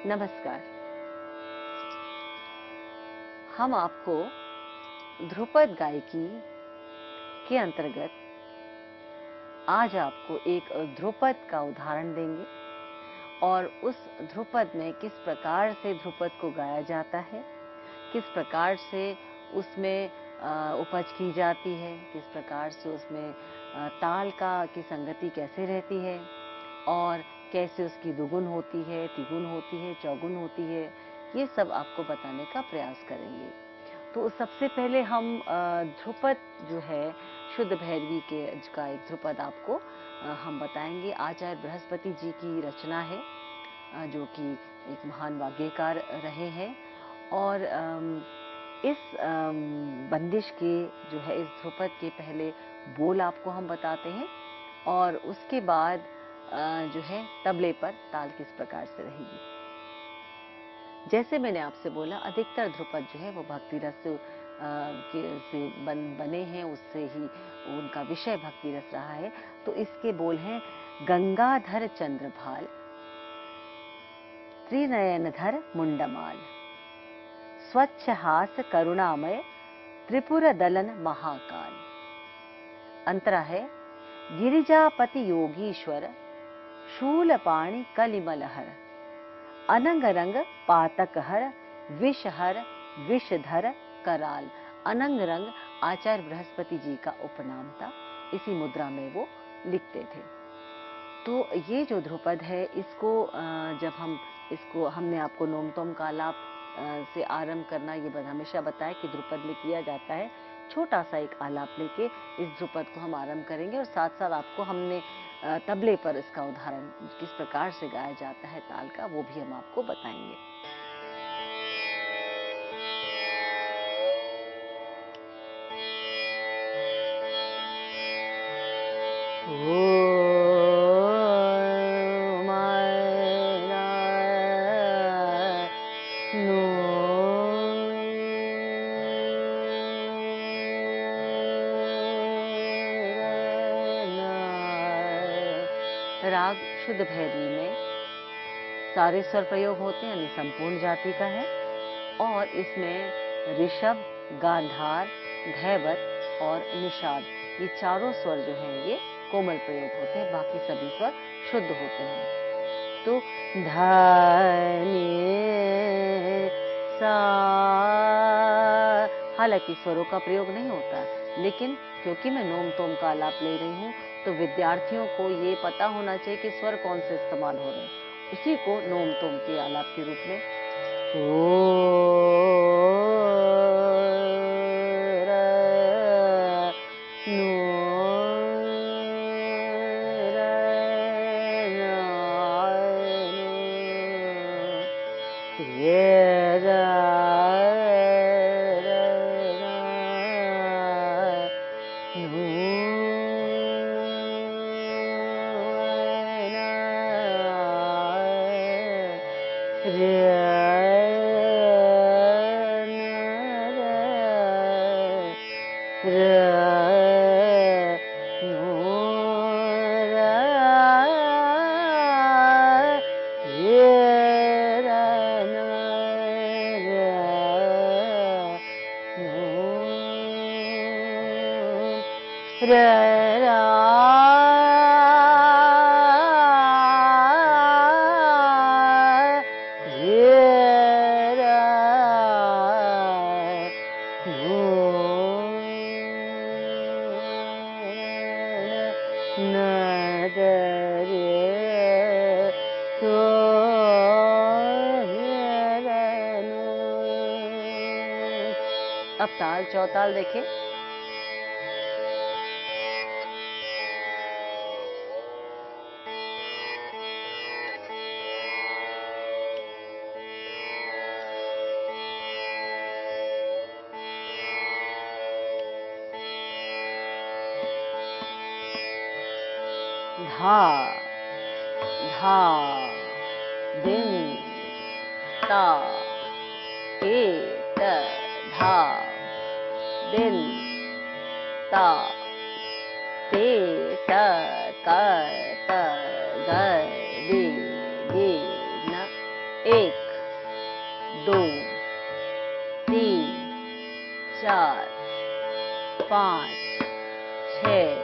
नमस्कार। हम आपको ध्रुपद गायकी के अंतर्गत आज आपको एक ध्रुपद का उदाहरण देंगे और उस ध्रुपद में किस प्रकार से ध्रुपद को गाया जाता है, किस प्रकार से उसमें उपज की जाती है, किस प्रकार से उसमें ताल की संगति कैसे रहती है और कैसे उसकी दुगुन होती है, तिगुन होती है, चौगुन होती है, ये सब आपको बताने का प्रयास करेंगे। तो सबसे पहले हम ध्रुपद जो है शुद्ध भैरवी का एक ध्रुपद आपको हम बताएंगे। आचार्य बृहस्पति जी की रचना है, जो कि एक महान वाग्यकार रहे हैं और इस बंदिश के जो है इस ध्रुपद के पहले बोल आपको हम बताते हैं और उसके बाद जो है तबले पर ताल किस प्रकार से रहेगी। जैसे मैंने आपसे बोला, अधिकतर ध्रुपद जो है वो भक्ति रस से बने हैं, उससे ही उनका विषय भक्ति रस रहा है। तो इसके बोल हैं, गंगाधर चंद्रभाल त्रिनयनधर मुंडमाल, स्वच्छ हास करुणामय त्रिपुर दलन महाकाल। अंतरा है, गिरिजापति योगीश्वर शूलपाणि कलिमलहर, अनंग रंग पातकहर विषहर विषधर कराल। अनंग रंग आचार्य बृहस्पति जी का उपनाम था, इसी मुद्रा में वो लिखते थे। तो ये जो ध्रुपद है, इसको जब हमने आपको नोम तोम का आलाप से आरंभ करना ये हमेशा बताया कि ध्रुपद में किया जाता है। छोटा सा एक आलाप लेके इस ध्रुपद को हम आरंभ करेंगे और साथ साथ आपको हमने तबले पर इसका उदाहरण किस प्रकार से गाया जाता है ताल का, वो भी हम आपको बताएंगे। राग शुद्ध भैरवी में सारे स्वर प्रयोग होते हैं, यानी संपूर्ण जाति का है और इसमें ऋषभ, गांधार, धैवत और निषाद, ये चारों स्वर जो हैं ये कोमल प्रयोग होते हैं, बाकी सभी स्वर शुद्ध होते हैं। तो धनी सा, हालांकि स्वरों का प्रयोग नहीं होता, लेकिन क्योंकि मैं नोम तोम का आलाप ले रही हूँ तो विद्यार्थियों को ये पता होना चाहिए कि स्वर कौन से इस्तेमाल हो रहे हैं, उसी को नोम तोम के आलाप के रूप में अब ताल चौताल देखें। धा धा दिन ता के त धा दिन ता ते त क त ग रे गे न एक 2, 3, 4, 5, 6,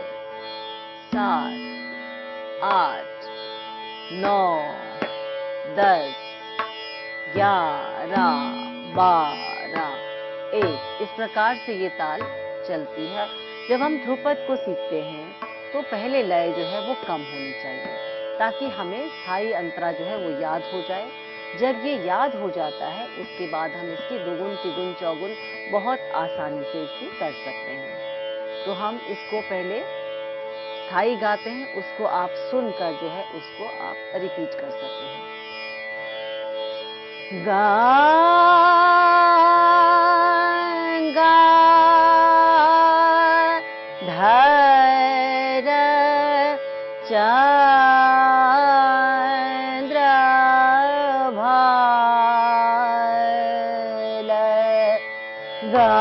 7, 8, 9, 10, 11, 12, 1। इस प्रकार से ये ताल चलती है। जब हम ध्रुपद को सीखते हैं तो पहले लय जो है वो कम होनी चाहिए, ताकि हमें स्थायी अंतरा जो है वो याद हो जाए। जब ये याद हो जाता है उसके बाद हम इसकी दोगुन, तिगुन, चौगुन बहुत आसानी से इसकी कर सकते हैं। तो हम इसको पहले स्थायी गाते हैं, उसको आप सुनकर जो है उसको आप रिपीट कर सकते हैं। गा गा धर चंद्र भाल गा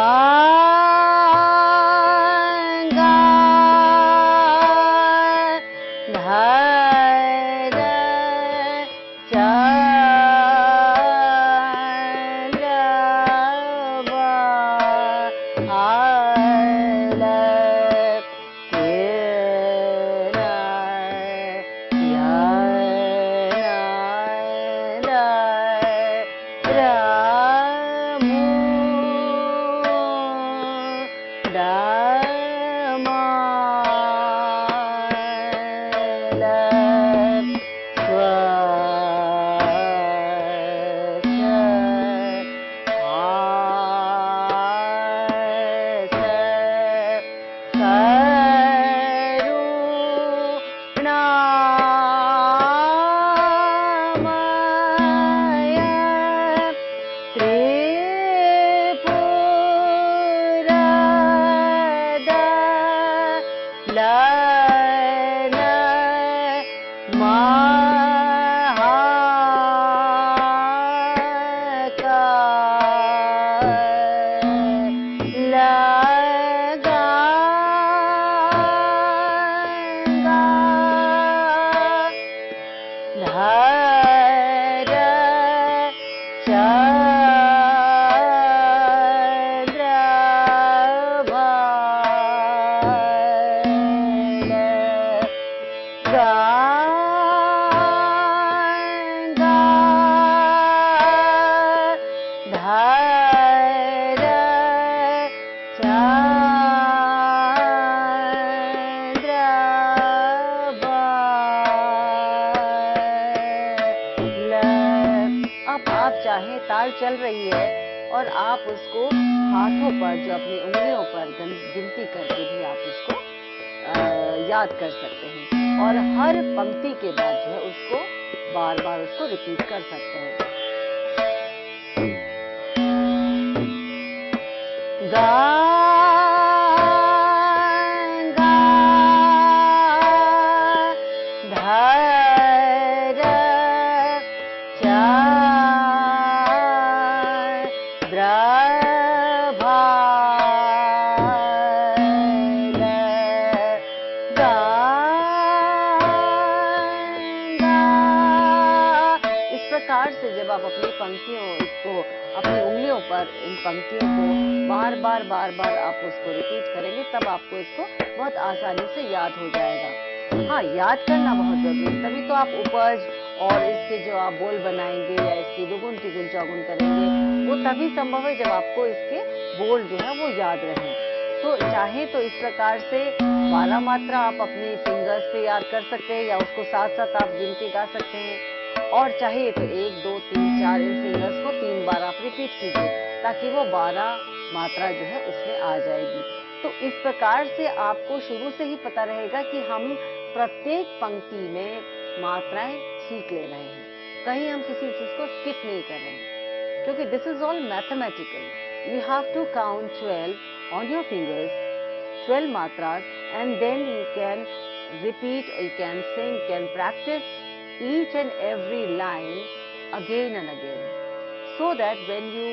चाहे ताल चल रही है और आप उसको हाथों पर जो अपनी उंगलियों पर गिनती करके भी आप उसको याद कर सकते हैं, और हर पंक्ति के बाद जो है उसको बार बार उसको रिपीट कर सकते हैं। गा से जब आप अपनी पंक्तियों को अपनी उंगलियों पर इन पंक्तियों को बार बार आप उसको रिपीट करेंगे, तब आपको इसको बहुत आसानी से याद हो जाएगा। हाँ, याद करना बहुत जरूरी है, तभी तो आप उपज और इसके जो आप बोल बनाएंगे या इसकी दुगुन तिगुन चौगुन करेंगे, वो तभी संभव है जब आपको इसके बोल जो है वो याद रहे। तो चाहे तो इस प्रकार से 12 मात्रा आप अपनी फिंगर्स पे याद कर सकते हैं, या उसको साथ साथ आप गिन के गा सकते हैं, और चाहिए तो 1, 2, 3, 4 इन फिंगर्स को 3 बार आप रिपीट कीजिए, ताकि वो 12 मात्रा जो है उसमें आ जाएगी। तो इस प्रकार से आपको शुरू से ही पता रहेगा कि हम प्रत्येक पंक्ति में मात्राएं ठीक ले रहे हैं, कहीं हम किसी चीज को स्किप नहीं कर रहे हैं, क्योंकि this is all mathematical. You have to count 12 on your fingers, 12 matras, and then you can repeat, or you can sing, can practice each and every line again and again, so that when you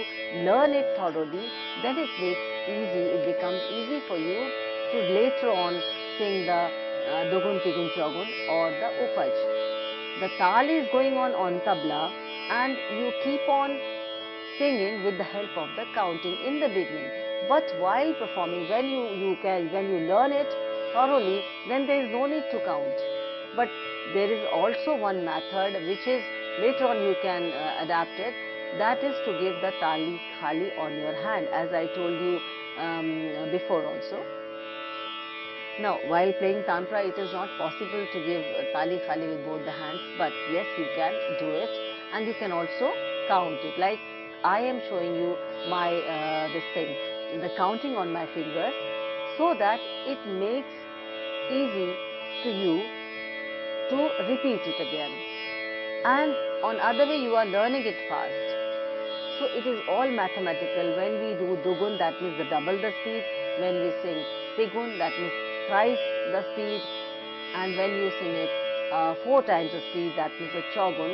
learn it thoroughly, then it becomes easy for you to later on sing the Dogun Tigun Chogun or the Upaj. The tal is going on tabla, and you keep on singing with the help of the counting in the beginning. But while performing, when you learn it thoroughly, then there is no need to count. But there is also one method which is later on you can adapt it. That is to give the tali khali on your hand, as I told you before also. Now, while playing tantra, it is not possible to give tali khali with both the hands, but yes, you can do it, and you can also count it. Like I am showing you my this thing, the counting on my fingers, so that it makes easy to you to repeat it again. And on other way, you are learning it fast. So it is all mathematical. When we do dugun, that means the double the speed. When we sing tigun, that means thrice the speed. And when you sing it 4 times the speed, that means the chogun.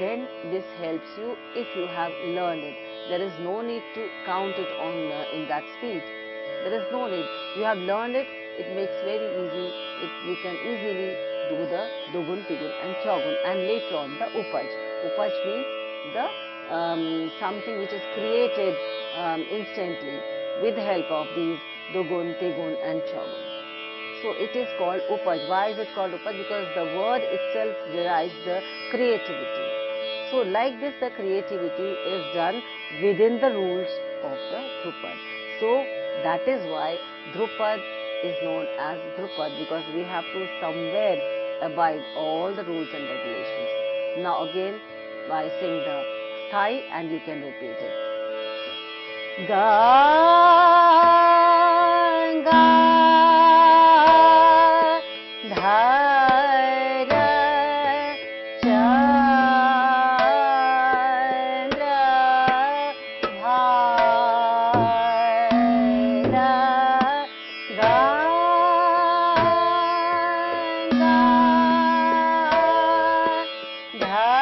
Then this helps you if you have learned it. There is no need to count it on in that speed. There is no need. You have learned it. It makes very easy. You can easily do the dugun, tigun and chogun, and later on the upaj. Upaj means the something which is created instantly with the help of these dugun, tigun and chogun. So it is called upaj. Why is it called upaj? Because the word itself derives the creativity. So like this, the creativity is done within the rules of the Dhrupad. So that is why Dhrupad is known as Dhrupad, because we have to somewhere abide all the rules and regulations. Now again, I sing the sthai and you can repeat it. Ga, ga, dha, ra, cha, ra, bha, ra, ga, ga, dha,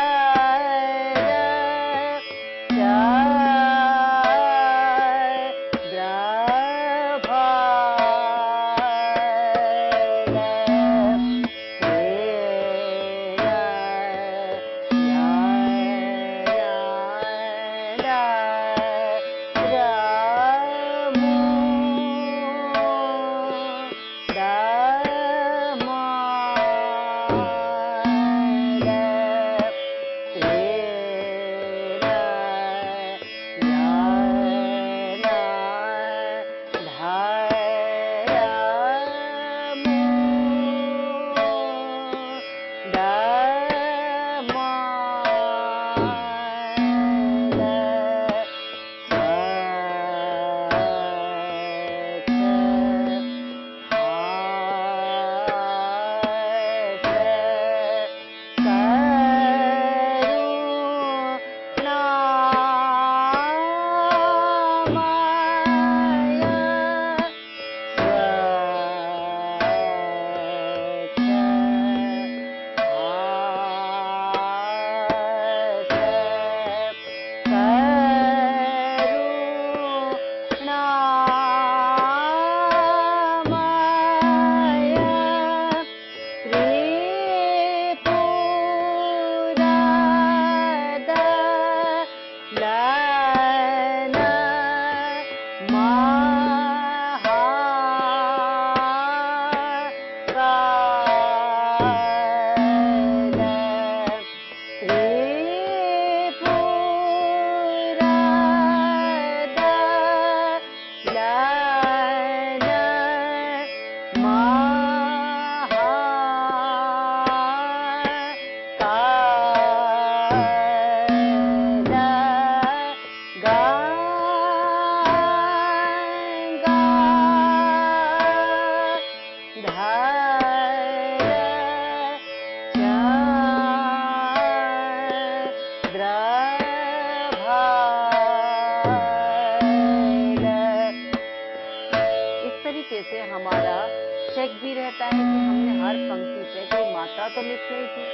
check भी रहता है कि हमने हर पंक्ति पे कोई मात्रा तो मिस नहीं की,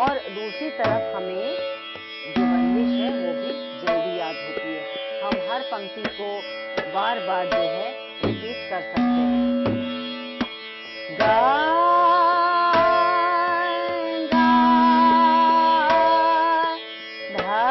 और दूसरी तरफ हमें जो बंदिश है वो भी जल्दी याद होती है। हम हर पंक्ति को बार बार जो है रिपीट कर सकते हैं। गा गा धा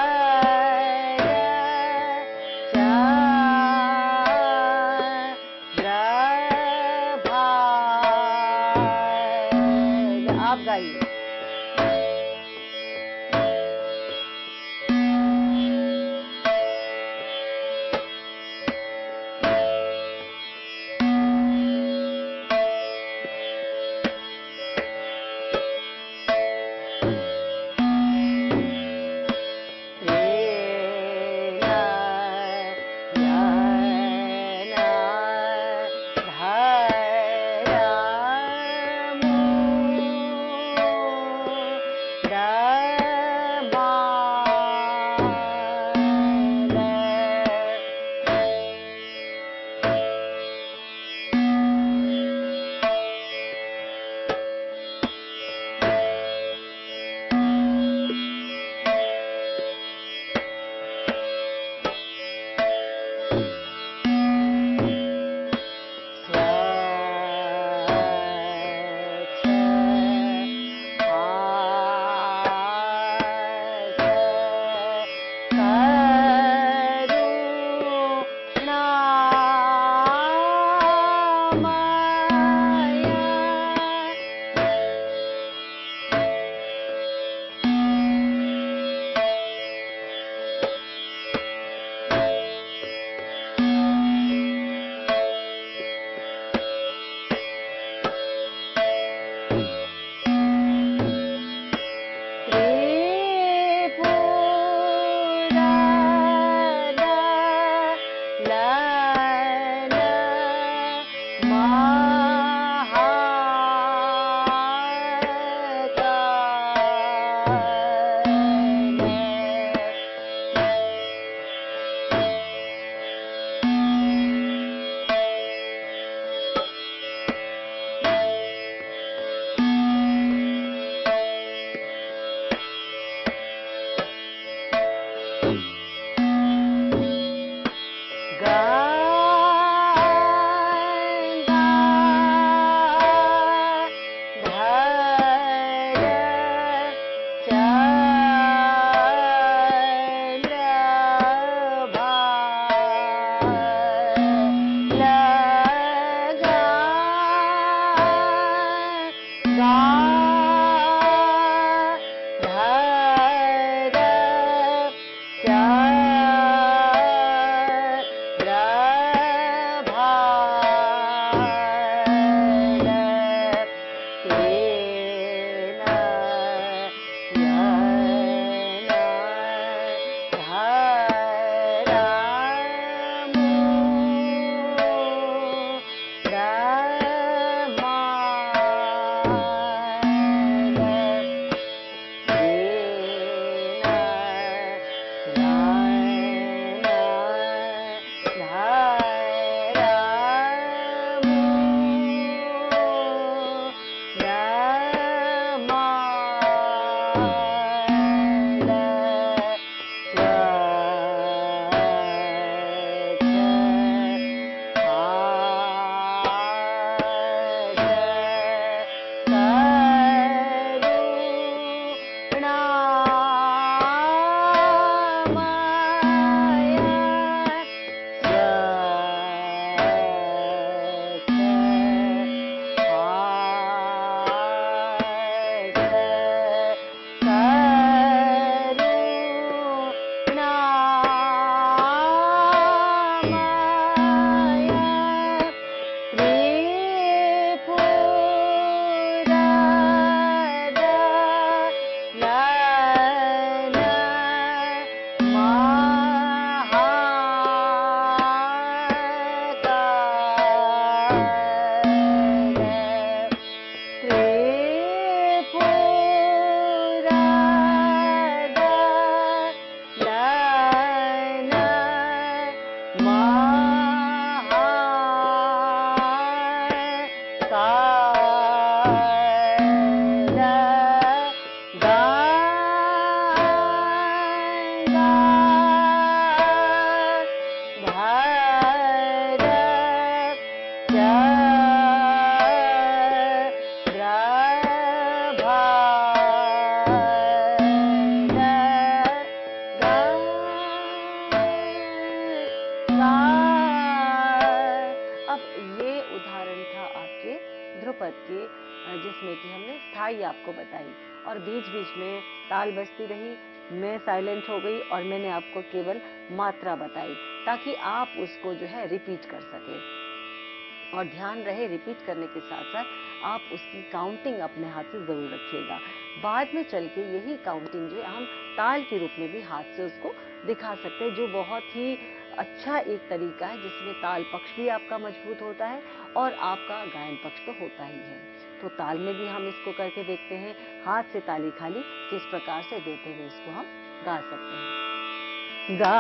ध्रुपद के जिसमें कि हमने स्थाई आपको बताई और बीच बीच में ताल बजती रही, मैं साइलेंट हो गई और मैंने आपको केवल मात्रा बताई ताकि आप उसको जो है रिपीट कर सके। और ध्यान रहे रिपीट करने के साथ साथ आप उसकी काउंटिंग अपने हाथ से जरूर रखिएगा। बाद में चल के यही काउंटिंग जो है हम ताल के रूप में भी हाथ से उसको दिखा सकते हैं, जो बहुत ही अच्छा एक तरीका है जिसमें ताल पक्ष भी आपका मजबूत होता है और आपका गायन पक्ष तो होता ही है। तो ताल में भी हम इसको करके देखते हैं, हाथ से ताली खाली किस प्रकार से देते हुए इसको हम गा सकते हैं। गा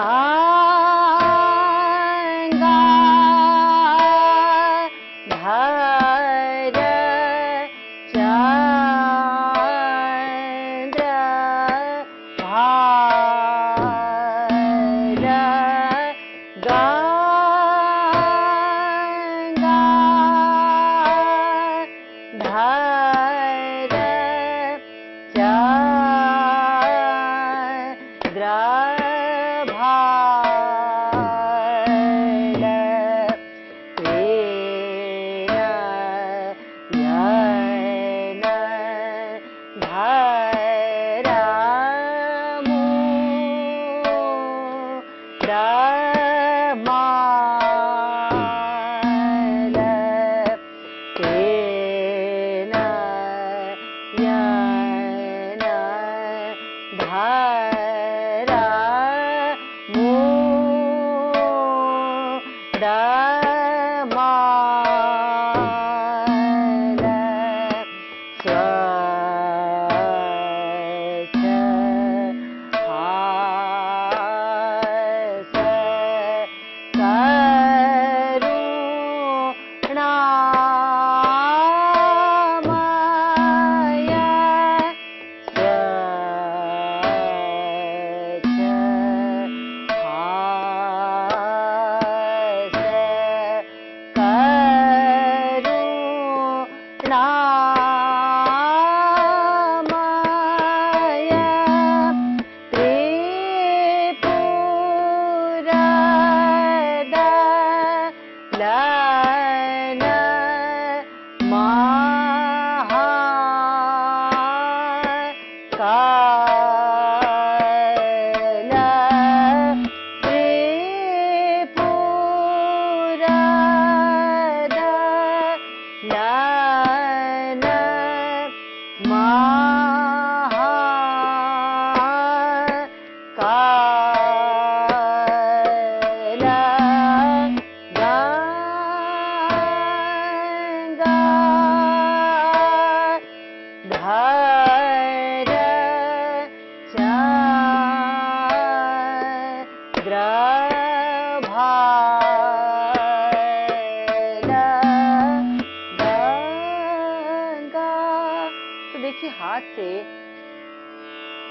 हाथ से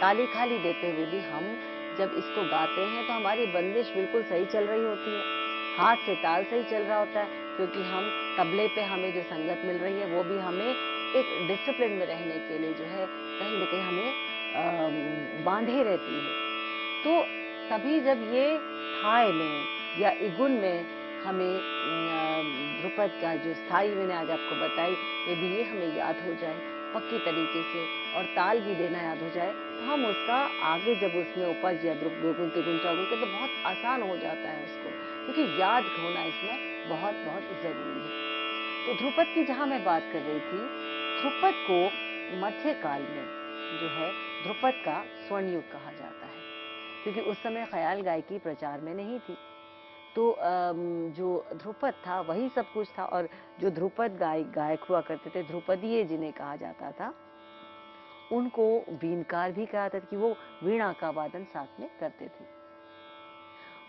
ताली खाली देते हुए भी हम जब इसको गाते हैं तो हमारी बंदिश बिल्कुल सही चल रही होती है, हाथ से ताल सही चल रहा होता है, क्योंकि हम तबले पे हमें जो संगत मिल रही है वो भी हमें एक डिसिप्लिन में रहने के लिए जो है कहीं न कहीं हमें बांधे रहती है। तो तभी जब ये थाय में या इगुन में हमें ध्रुपद का जो स्थाई मैंने आज आपको बताई, यदि ये हमें याद हो जाए पक्की तरीके से और ताल भी देना याद हो जाए तो हम उसका आगे जब उसमें उपज या द्विगुण त्रिगुण चौगुण के तो बहुत आसान हो जाता है उसको, क्योंकि याद होना इसमें बहुत बहुत जरूरी है। तो ध्रुपद की जहां मैं बात कर रही थी, ध्रुपद को मध्यकाल में जो है ध्रुपद का स्वर्ण युग कहा जाता है, क्योंकि उस समय ख्याल गायकी प्रचार में नहीं थी। तो जो ध्रुपद था वही सब कुछ था, और जो ध्रुपद गायक हुआ करते थे, ध्रुपदीय जिन्हें कहा जाता था, उनको वीणकार भी कहा जाता था कि वो वीणा का वादन साथ में करते थे।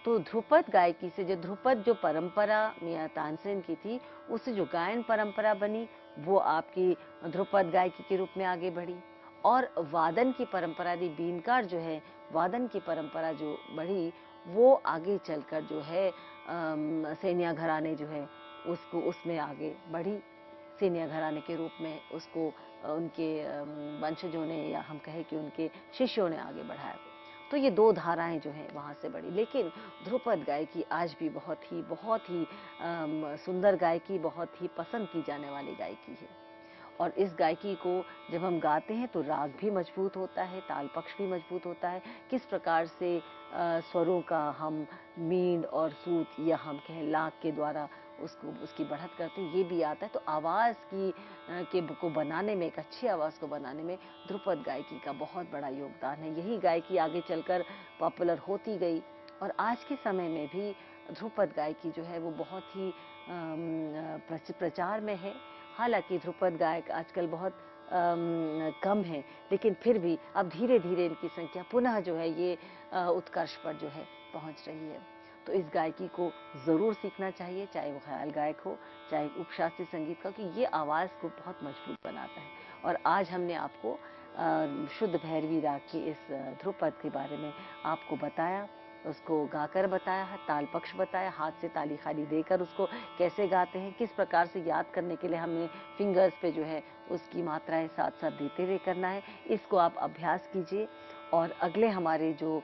तो ध्रुपद गायकी से जो ध्रुपद जो परंपरा मियां तानसेन की थी, उससे जो गायन परंपरा बनी वो आपकी ध्रुपद गायकी के रूप में आगे बढ़ी, और वादन की परंपरा दी, बीनकार जो है वादन की परंपरा जो बढ़ी, वो आगे चलकर जो है सेनिया घराने जो है उसको उसमें आगे बढ़ी, सेनिया घराने के रूप में उसको उनके वंशजों ने या हम कहें कि उनके शिष्यों ने आगे बढ़ाया। तो ये दो धाराएं जो हैं वहां से बढ़ी। लेकिन ध्रुपद गायकी आज भी बहुत ही सुंदर गायकी, बहुत ही पसंद की जाने वाली गायकी है। और इस गायकी को जब हम गाते हैं तो राग भी मजबूत होता है, ताल पक्ष भी मजबूत होता है। किस प्रकार से स्वरों का हम मींड और सूत या हम कहें लाग के द्वारा उसकी बढ़त करते हैं, ये भी आता है। तो आवाज़ को बनाने में, एक अच्छी आवाज़ को बनाने में ध्रुपद गायकी का बहुत बड़ा योगदान है। यही गायकी आगे चलकर पॉपुलर होती गई और आज के समय में भी ध्रुपद गायकी जो है वो बहुत ही प्रचार में है। हालांकि ध्रुपद गायक आजकल बहुत कम है, लेकिन फिर भी अब धीरे धीरे इनकी संख्या पुनः जो है ये उत्कर्ष पर जो है पहुंच रही है। तो इस गायकी को ज़रूर सीखना चाहिए, चाहे वो ख्याल गायक हो, चाहे उपशास्त्रीय संगीत का, क्योंकि ये आवाज़ को बहुत मजबूत बनाता है। और आज हमने आपको शुद्ध भैरवी राग के इस ध्रुपद के बारे में आपको बताया, उसको गाकर बताया है, ताल पक्ष बताया, हाथ से ताली खाली देकर उसको कैसे गाते हैं, किस प्रकार से याद करने के लिए हमें फिंगर्स पे जो है उसकी मात्राएं साथ साथ देते हुए करना है। इसको आप अभ्यास कीजिए और अगले हमारे जो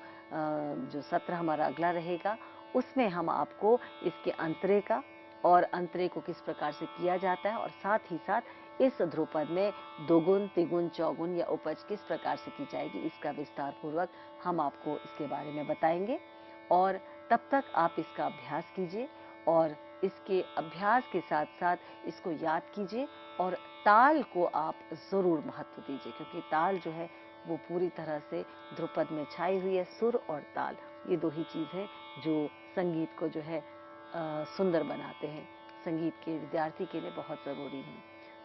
सत्र हमारा अगला रहेगा उसमें हम आपको इसके अंतरे का और अंतरे को किस प्रकार से किया जाता है और साथ ही साथ इस ध्रुपद में दोगुन, तिगुन, चौगुन या उपज किस प्रकार से की जाएगी, इसका विस्तार पूर्वक हम आपको इसके बारे में बताएंगे। और तब तक आप इसका अभ्यास कीजिए और इसके अभ्यास के साथ साथ इसको याद कीजिए और ताल को आप ज़रूर महत्व दीजिए, क्योंकि ताल जो है वो पूरी तरह से ध्रुपद में छाई हुई है। सुर और ताल, ये दो ही चीज़ है जो संगीत को जो है सुंदर बनाते हैं, संगीत के विद्यार्थी के लिए बहुत ज़रूरी है।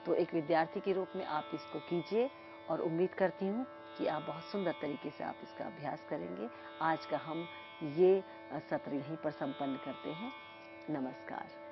तो एक विद्यार्थी के रूप में आप इसको कीजिए और उम्मीद करती हूँ कि आप बहुत सुंदर तरीके से आप इसका अभ्यास करेंगे। आज का हम ये सत्र यहीं पर संपन्न करते हैं। नमस्कार।